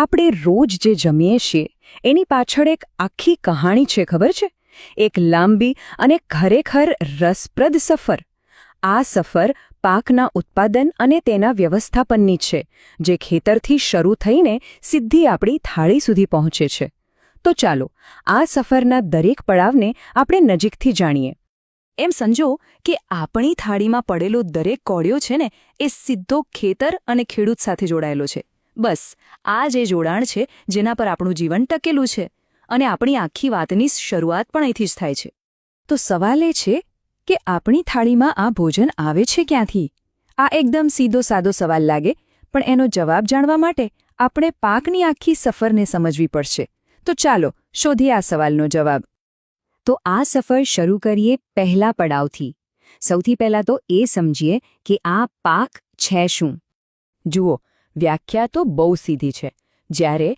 આપણે રોજ જે જમીએ છીએ એની પાછળ એક આખી કહાણી છે, ખબર છે? એક લાંબી અને ખરેખર રસપ્રદ સફર. આ સફર પાકના ઉત્પાદન અને તેના વ્યવસ્થાપનની છે, જે ખેતરથી શરૂ થઈને સીધી આપણી થાળી સુધી પહોંચે છે. તો ચાલો આ સફરના દરેક પડાવને આપણે નજીકથી જાણીએ. એમ સમજો કે આપણી થાળીમાં પડેલો દરેક કોળિયો છે ને, એ સીધો ખેતર અને ખેડૂત સાથે જોડાયેલો છે. બસ આ જે જોડાણ છે જેના પર આપણું જીવન ટકેલું છે, અને આપણી આખી વાતની શરૂઆત પણ અહીંથી જ થાય છે. તો સવાલ એ છે કે આપણી થાળીમાં આ ભોજન આવે છે ક્યાંથી? આ એકદમ સીધો સાદો સવાલ લાગે, પણ એનો જવાબ જાણવા માટે આપણે પાકની આખી સફરને સમજવી પડશે. તો ચાલો શોધીએ આ સવાલનો જવાબ. તો આ સફર શરૂ કરીએ પહેલા પડાવથી. સૌથી પહેલાં તો એ સમજીએ કે આ પાક છે શું. જુઓ, વ્યાખ્યા તો બહુ સીધી છે. જ્યારે